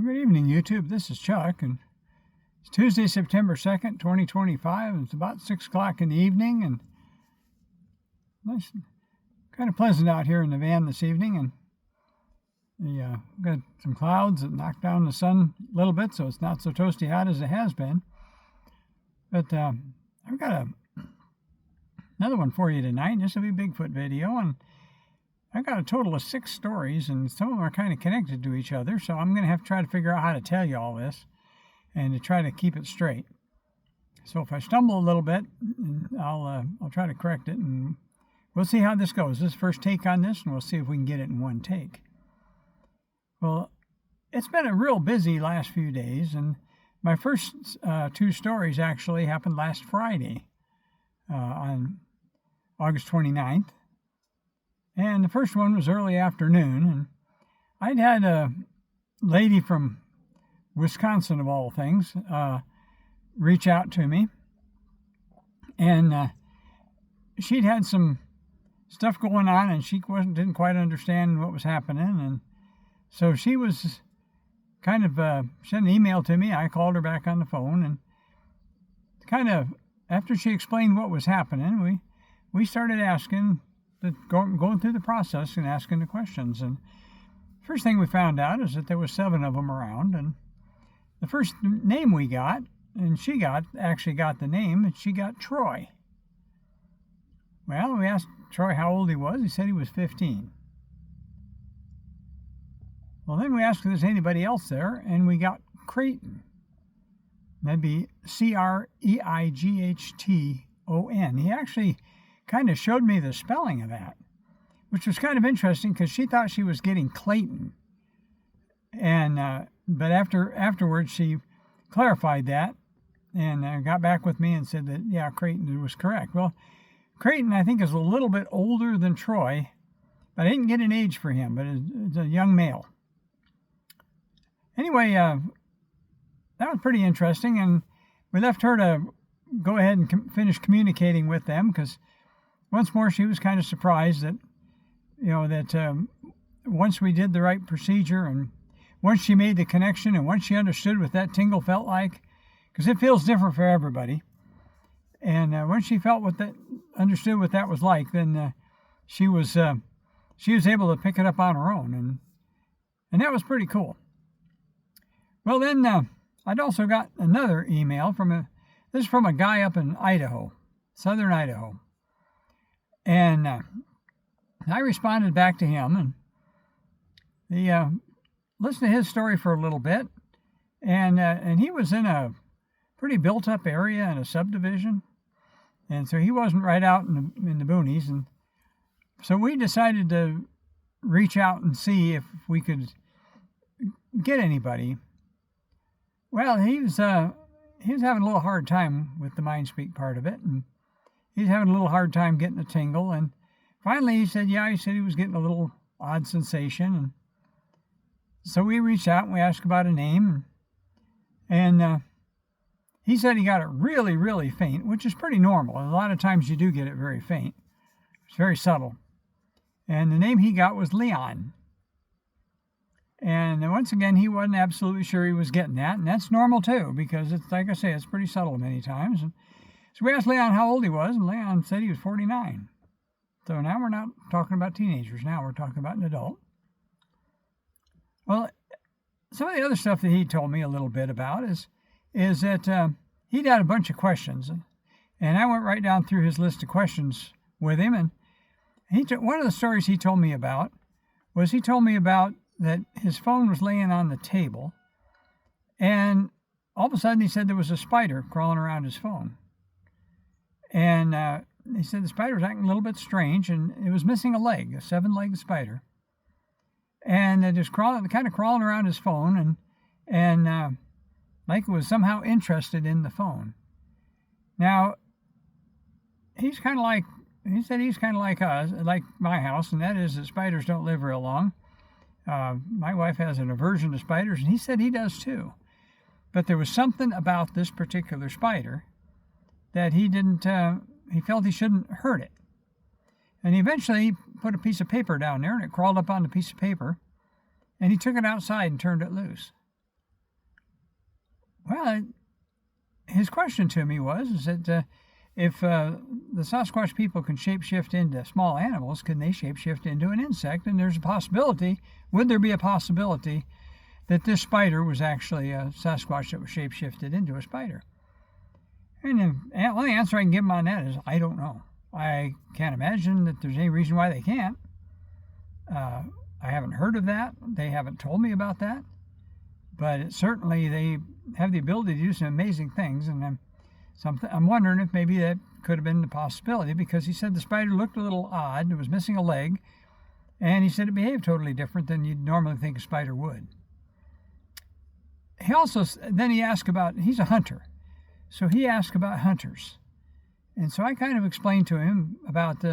Good evening, YouTube. This is Chuck, and it's Tuesday, September 2nd, 2025. It's about 6 o'clock in the evening, and nice, kind of pleasant out here in the van this evening. And we've got some clouds that knock down the sun a little bit, so it's not so toasty hot as it has been. But I've got another one for you tonight. This will be a Bigfoot video, and I've got a total of 6 stories, and some of them are kind of connected to each other, so I'm going to have to try to figure out how to tell you all this and to try to keep it straight. So if I stumble a little bit, I'll try to correct it, and we'll see how this goes. This is the first take on this, and we'll see if we can get it in one take. Well, it's been a real busy last few days, and my first 2 stories actually happened last Friday on August 29th. And the first one was early afternoon, and I'd had a lady from Wisconsin, of all things, reach out to me. And she'd had some stuff going on, and she didn't quite understand what was happening. And so she was kind of sent an email to me. I called her back on the phone, and kind of after she explained what was happening, we started asking, going through the process and asking the questions. And first thing we found out is that there was 7 of them around, and the first name we got, and she actually got the name, and she got Troy. Well, we asked Troy how old he was. He said he was 15. Well, then we asked if there's anybody else there, and we got Creighton. That'd be Creighton. He actually kind of showed me the spelling of that, which was kind of interesting because she thought she was getting Clayton. And but afterwards she clarified that and got back with me and said that, yeah, Creighton was correct. Well, Creighton, I think, is a little bit older than Troy, but I didn't get an age for him, but it's a young male. Anyway, that was pretty interesting, and we left her to go ahead and finish communicating with them, because once more she was kind of surprised that, once we did the right procedure, and once she made the connection, and once she understood what that tingle felt like, because it feels different for everybody, and once she understood what that was like, then she was able to pick it up on her own, and that was pretty cool. Well, then I'd also got another email this is from a guy up in Idaho, southern Idaho. And I responded back to him, and he listened to his story for a little bit, and he was in a pretty built-up area in a subdivision, and so he wasn't right out in the boonies, and so we decided to reach out and see if we could get anybody. Well, he was having a little hard time with the mind speak part of it, and he's having a little hard time getting a tingle. And finally he said he was getting a little odd sensation. And so we reached out and we asked about a name. And he said he got it really, really faint, which is pretty normal. A lot of times you do get it very faint. It's very subtle. And the name he got was Leon. And once again, he wasn't absolutely sure he was getting that. And that's normal too, because it's, like I say, it's pretty subtle many times. And so we asked Leon how old he was, and Leon said he was 49. So now we're not talking about teenagers. Now we're talking about an adult. Well, some of the other stuff that he told me a little bit about is that he'd had a bunch of questions. And I went right down through his list of questions with him. And one of the stories he told me about was that his phone was laying on the table. And all of a sudden he said there was a spider crawling around his phone. And he said the spider was acting a little bit strange, and it was missing a leg, a 7-legged spider. And it was crawling around his phone, and like it was somehow interested in the phone. Now, he said he's kind of like us, like my house, and that is that spiders don't live real long. My wife has an aversion to spiders, and he said he does too. But there was something about this particular spider that he felt he shouldn't hurt it. And he eventually put a piece of paper down there, and it crawled up on the piece of paper, and he took it outside and turned it loose. Well, his question to me is that if the Sasquatch people can shapeshift into small animals, can they shapeshift into an insect? And there's a possibility, would there be a possibility that this spider was actually a Sasquatch that was shapeshifted into a spider? And the only answer I can give them on that is, I don't know. I can't imagine that there's any reason why they can't. I haven't heard of that. They haven't told me about that. But certainly they have the ability to do some amazing things. And I'm wondering if maybe that could have been the possibility, because he said the spider looked a little odd. It was missing a leg. And he said it behaved totally different than you'd normally think a spider would. Then he asked about, he's a hunter. So he asked about hunters. And so I kind of explained to him about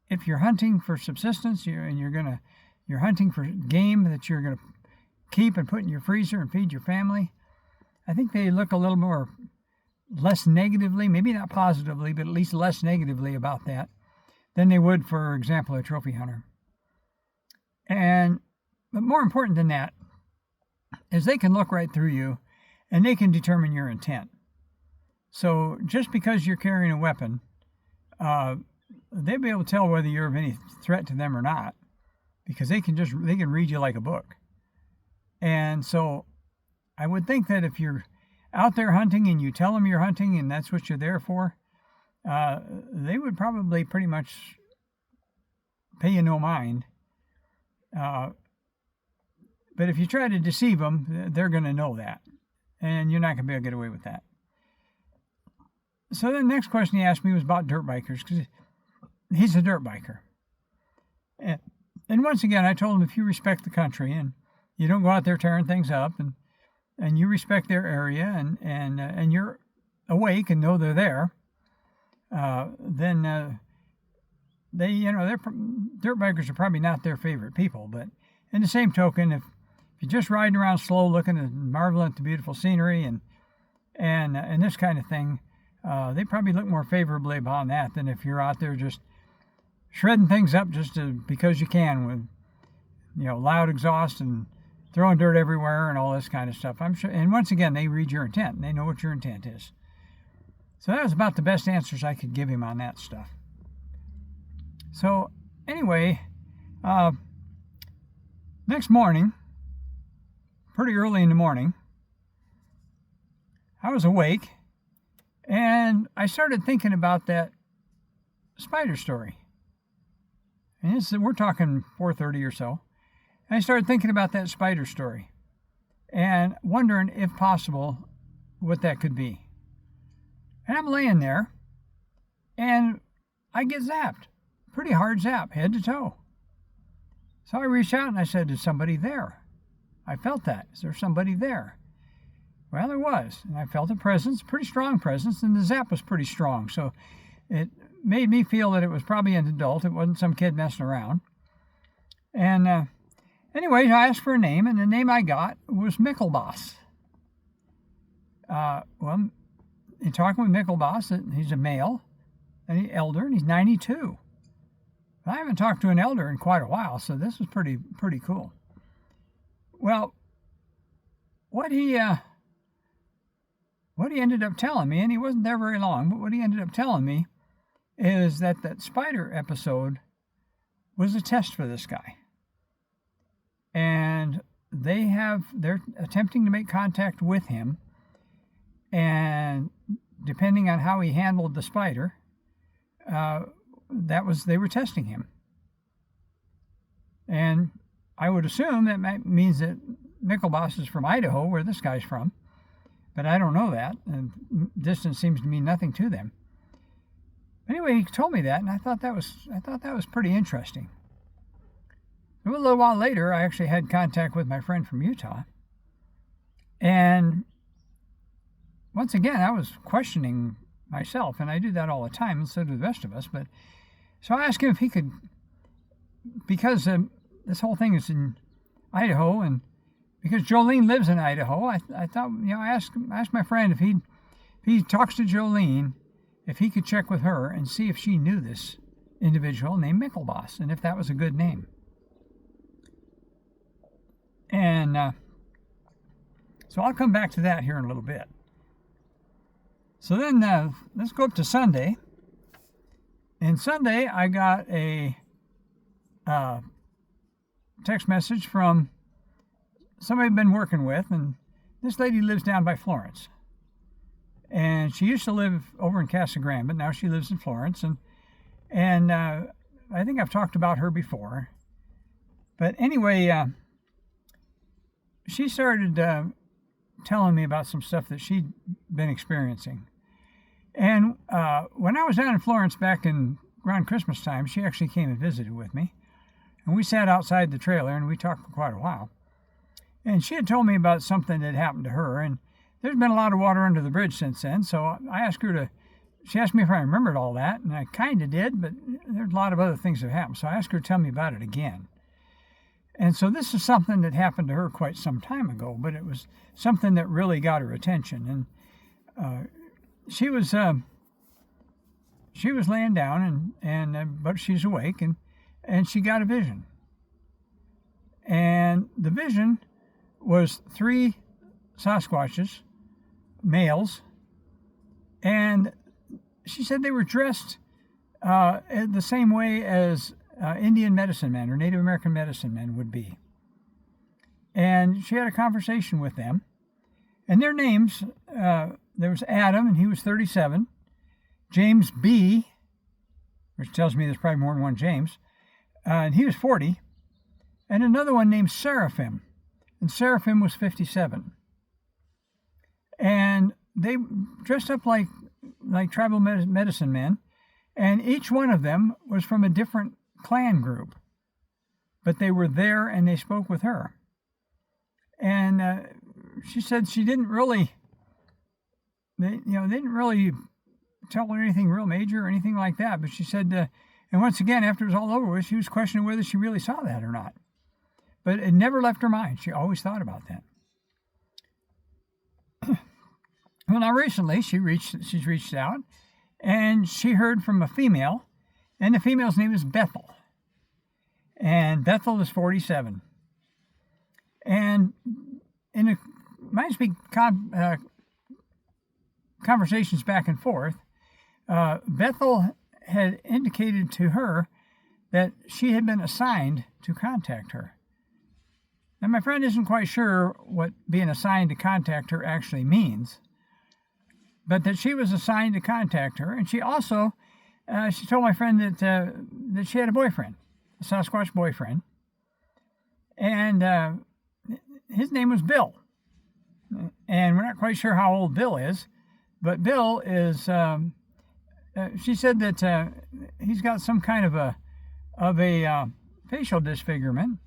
if you're hunting for subsistence you're hunting for game that you're going to keep and put in your freezer and feed your family, I think they look a little more less negatively, maybe not positively, but at least less negatively about that than they would, for example, a trophy hunter. But more important than that is they can look right through you and they can determine your intent. So just because you're carrying a weapon, they'll be able to tell whether you're of any threat to them or not, because they can read you like a book. And so I would think that if you're out there hunting and you tell them you're hunting and that's what you're there for, they would probably pretty much pay you no mind. But if you try to deceive them, they're going to know that. And you're not going to be able to get away with that. So the next question he asked me was about dirt bikers, because he's a dirt biker. And once again, I told him, if you respect the country and you don't go out there tearing things up, and you respect their area and you're awake and know they're there, then dirt bikers are probably not their favorite people. But in the same token, if you're just riding around slow, looking and marveling at the beautiful scenery and this kind of thing, they probably look more favorably upon that than if you're out there just shredding things up because you can, with loud exhaust and throwing dirt everywhere and all this kind of stuff. I'm sure. And once again, they read your intent and they know what your intent is. So that was about the best answers I could give him on that stuff. So anyway, next morning, pretty early in the morning, I was awake and I started thinking about that spider story. And we're talking 4:30 or so. And I started thinking about that spider story and wondering, if possible, what that could be. And I'm laying there and I get zapped. Pretty hard zap, head to toe. So I reached out and I said, is somebody there? I felt that. Is there somebody there? Well, there was. And I felt a presence, pretty strong presence, and the zap was pretty strong. So it made me feel that it was probably an adult. It wasn't some kid messing around. And anyway, I asked for a name, and the name I got was Miklbos. Well, in talking with Miklbos, he's a male, and he's elder, and he's 92. I haven't talked to an elder in quite a while, so this was pretty cool. Well, what he ended up telling me, and he wasn't there very long, but what he ended up telling me is that spider episode was a test for this guy. And they're attempting to make contact with him, and depending on how he handled the spider, they were testing him. And I would assume that means that Miklbos is from Idaho, where this guy's from, but I don't know that, and distance seems to mean nothing to them. Anyway, he told me that, and I thought that was pretty interesting. A little while later, I actually had contact with my friend from Utah, and once again, I was questioning myself, and I do that all the time, and so do the rest of us. But so I asked him if he could, because this whole thing is in Idaho, and because Jolene lives in Idaho, I thought, I asked my friend if he talks to Jolene, if he could check with her and see if she knew this individual named Miklbos, and if that was a good name. And So I'll come back to that here in a little bit. So then let's go up to Sunday. And Sunday I got a text message from somebody I've been working with, and this lady lives down by Florence. And she used to live over in Casa Grande, but now she lives in Florence. And I think I've talked about her before. But anyway, she started telling me about some stuff that she'd been experiencing. And when I was down in Florence back around Christmas time, she actually came and visited with me. And we sat outside the trailer and we talked for quite a while. And she had told me about something that happened to her. And there's been a lot of water under the bridge since then. So I asked her she asked me if I remembered all that. And I kind of did, but there's a lot of other things that happened. So I asked her to tell me about it again. And so this is something that happened to her quite some time ago, but it was something that really got her attention. And she was laying down, but she's awake, and she got a vision. And the vision was 3 Sasquatches, males, and she said they were dressed the same way as Indian medicine men or Native American medicine men would be. And she had a conversation with them. And their names, there was Adam, and he was 37. James B., which tells me there's probably more than one James, and he was 40. And another one named Seraphim, and Seraphim was 57. And they dressed up like tribal medicine men, and each one of them was from a different clan group, but they were there and they spoke with her. And she said she didn't really, they didn't really tell her anything real major or anything like that. But she said, and once again, after it was all over with, she was questioning whether she really saw that or not. But it never left her mind. She always thought about that. Well, now recently she's reached out, and she heard from a female, and the female's name is Bethel. And Bethel is 47. And in a MindSpeak conversations back and forth, Bethel had indicated to her that she had been assigned to contact her. Now, my friend isn't quite sure what being assigned to contact her actually means, but that she was assigned to contact her. And she also, she told my friend that she had a boyfriend, a Sasquatch boyfriend, and his name was Bill. And we're not quite sure how old Bill is, but Bill is, she said that he's got some kind of a facial disfigurement.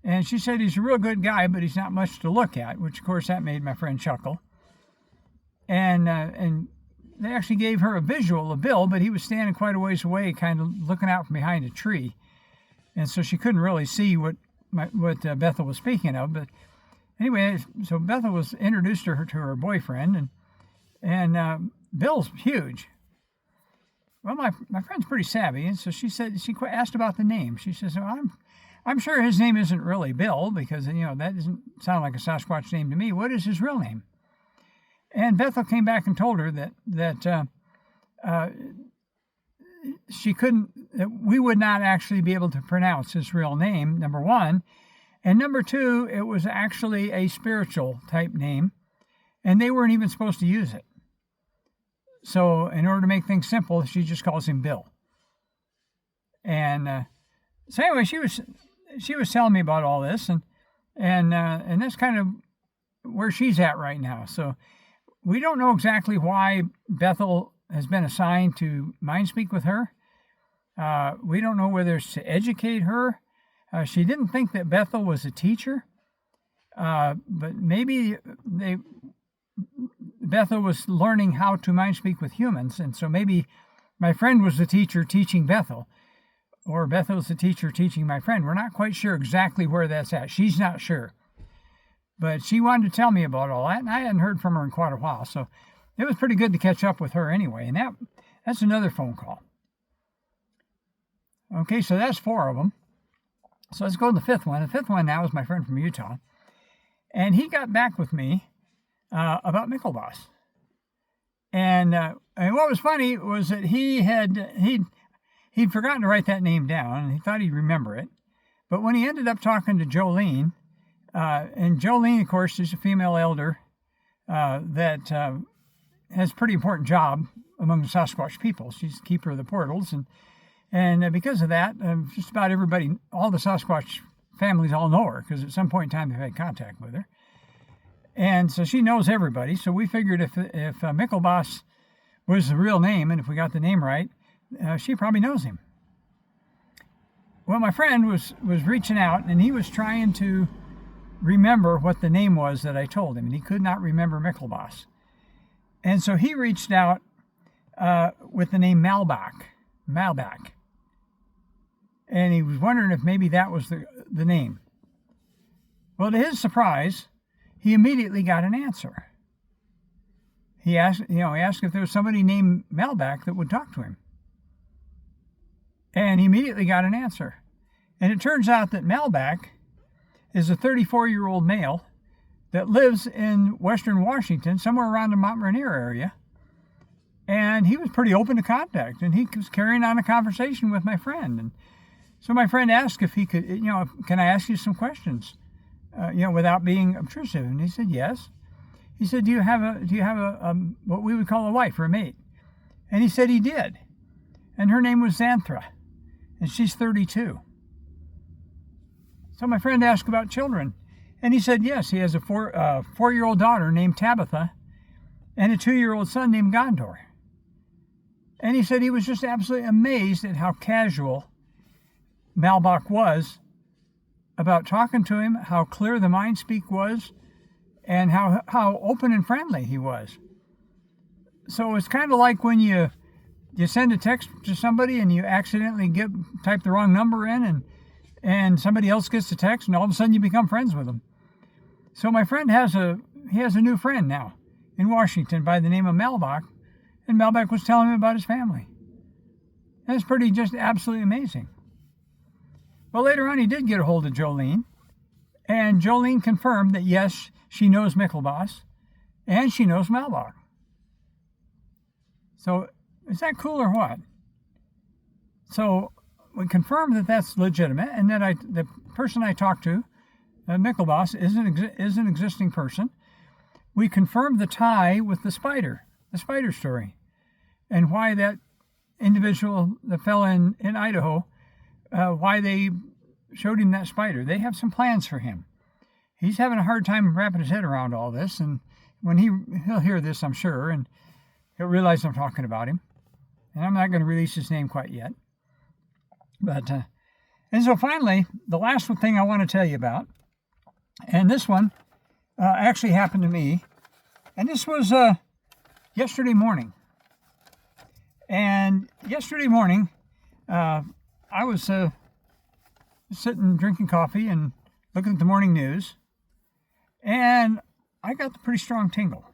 And she said he's a real good guy, but he's not much to look at, which of course that made my friend chuckle. And they actually gave her a visual of Bill, but he was standing quite a ways away, kind of looking out from behind a tree. And so she couldn't really see what Bethel was speaking of. But anyway, so Bethel was introduced to her boyfriend, and Bill's huge. Well, my friend's pretty savvy, and so she asked about the name. She says, well, I'm sure his name isn't really Bill, because that doesn't sound like a Sasquatch name to me. What is his real name? And Bethel came back and told her that we would not actually be able to pronounce his real name, number one. And number two, it was actually a spiritual type name, and they weren't even supposed to use it. So in order to make things simple, she just calls him Bill. And so anyway, she was telling me about all this, and that's kind of where she's at right now. So we don't know exactly why Bethel has been assigned to MindSpeak with her. We don't know whether it's to educate her. She didn't think that Bethel was a teacher, but maybe Bethel was learning how to MindSpeak with humans, and so maybe my friend was the teacher teaching Bethel, or Bethel's the teacher teaching my friend. We're not quite sure exactly where that's at. She's not sure. But she wanted to tell me about all that, and I hadn't heard from her in quite a while, so it was pretty good to catch up with her anyway, and that's another phone call. Okay, so that's 4 of them. So let's go to the 5th one. The 5th one now is my friend from Utah. And he got back with me about Miklbos. And what was funny was that he'd forgotten to write that name down, and he thought he'd remember it. But when he ended up talking to Jolene, and Jolene, of course, is a female elder that has a pretty important job among the Sasquatch people. She's the keeper of the portals, and because of that, just about everybody, all the Sasquatch families all know her, because at some point in time they've had contact with her. And so she knows everybody. So we figured if Miklbos was the real name, and if we got the name right, she probably knows him. Well, my friend was reaching out, and he was trying to remember what the name was that I told him, and he could not remember Miklbos. And so he reached out with the name Malbach. And he was wondering if maybe that was the name. Well, to his surprise, he immediately got an answer. He asked if there was somebody named Malbach that would talk to him. And he immediately got an answer. And it turns out that Malbach is a 34-year-old male that lives in western Washington, somewhere around the Mount Rainier area. And he was pretty open to contact, and he was carrying on a conversation with my friend. And so my friend asked if he could, can I ask you some questions, without being obtrusive? And he said, yes. He said, do you have a what we would call a wife or a mate? And he said he did. And her name was Xanthra, and she's 32. So my friend asked about children, and he said, yes, he has a four-year-old daughter named Tabitha and a 2-year-old son named Gondor. And he said he was just absolutely amazed at how casual Malbach was about talking to him, how clear the mind speak was, and how open and friendly he was. So it's kind of like when you send a text to somebody and you accidentally type the wrong number in, and somebody else gets the text, and all of a sudden you become friends with them. So my friend has a new friend now in Washington by the name of Malbach, and Malbach was telling him about his family. That's pretty just absolutely amazing. Well, later on he did get a hold of Jolene, and Jolene confirmed that yes, she knows Miklbos, and she knows Malbach. So is that cool or what? So we confirmed that that's legitimate, and that the person I talked to, Miklbos, is an existing person. We confirmed the tie with the spider story, and why that individual, the fellow in Idaho, why they showed him that spider. They have some plans for him. He's having a hard time wrapping his head around all this, and when he'll hear this, I'm sure, and he'll realize I'm talking about him. And I'm not going to release his name quite yet. But and so finally, the last thing I want to tell you about, and this one actually happened to me, and this was yesterday morning. And yesterday morning, I was sitting drinking coffee and looking at the morning news, and I got the pretty strong tingle.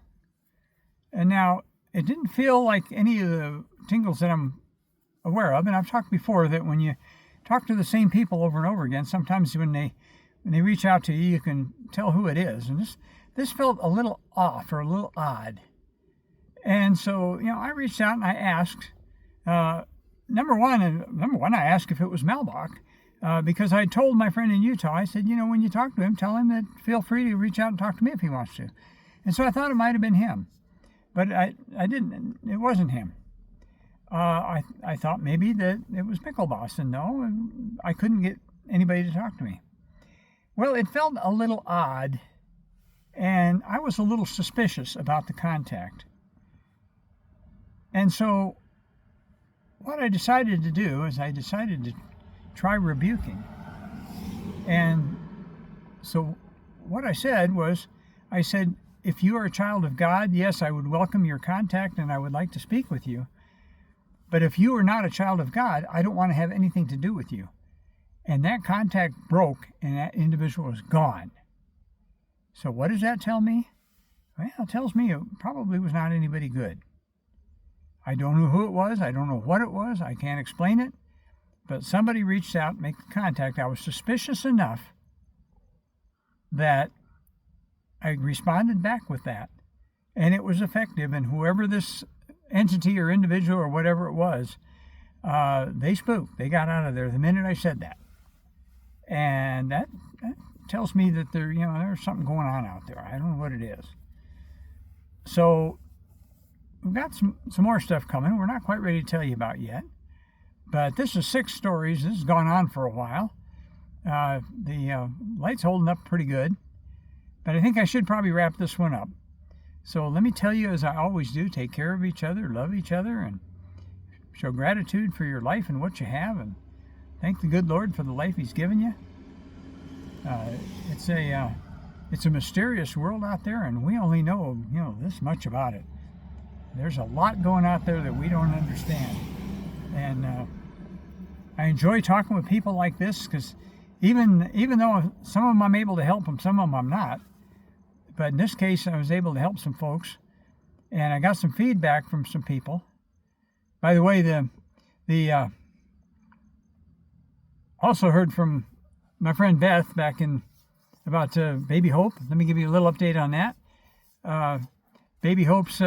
And now, it didn't feel like any of the tingles that I'm aware of, and I've talked before that when you talk to the same people over and over again, sometimes when they reach out to you, you can tell who it is. And this felt a little off or a little odd. And so, I reached out and I asked, number one, I asked if it was Malbach, because I told my friend in Utah, I said, when you talk to him, tell him that feel free to reach out and talk to me if he wants to. And so I thought it might have been him, but I didn't. It wasn't him. I thought maybe that it was Miklbos, and no, I couldn't get anybody to talk to me. Well, it felt a little odd, and I was a little suspicious about the contact. And so what I decided to do is I decided to try rebuking. And so what I said was, if you are a child of God, yes, I would welcome your contact and I would like to speak with you. But if you are not a child of God, I don't want to have anything to do with you. And that contact broke and that individual is gone. So what does that tell me? Well, it tells me it probably was not anybody good. I don't know who it was. I don't know what it was. I can't explain it. But somebody reached out, make the contact. I was suspicious enough that I responded back with that. And it was effective. And whoever this entity or individual or whatever it was, they spooked. They got out of there the minute I said that. And that tells me that there's something going on out there. I don't know what it is. So we've got some more stuff coming. We're not quite ready to tell you about yet. But this is 6 stories. This has gone on for a while. The light's holding up pretty good. But I think I should probably wrap this one up. So let me tell you, as I always do, take care of each other, love each other, and show gratitude for your life and what you have, and thank the good Lord for the life He's given you. It's a mysterious world out there, and we only know this much about it. There's a lot going out there that we don't understand, and I enjoy talking with people like this, because even though some of them I'm able to help them, some of them I'm not. But in this case, I was able to help some folks, and I got some feedback from some people. By the way, the also heard from my friend Beth back in about Baby Hope. Let me give you a little update on that. Baby Hope's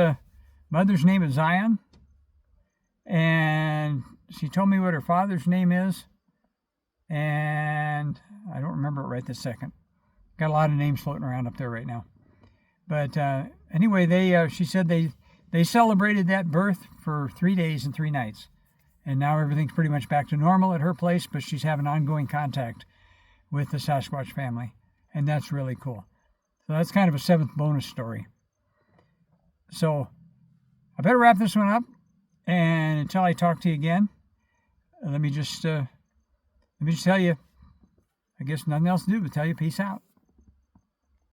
mother's name is Zion, and she told me what her father's name is, and I don't remember it right this second. Got a lot of names floating around up there right now. But anyway, she said they celebrated that birth for 3 days and 3 nights. And now everything's pretty much back to normal at her place, but she's having ongoing contact with the Sasquatch family. And that's really cool. So that's kind of a 7th bonus story. So I better wrap this one up. And until I talk to you again, let me just tell you, I guess nothing else to do but tell you peace out.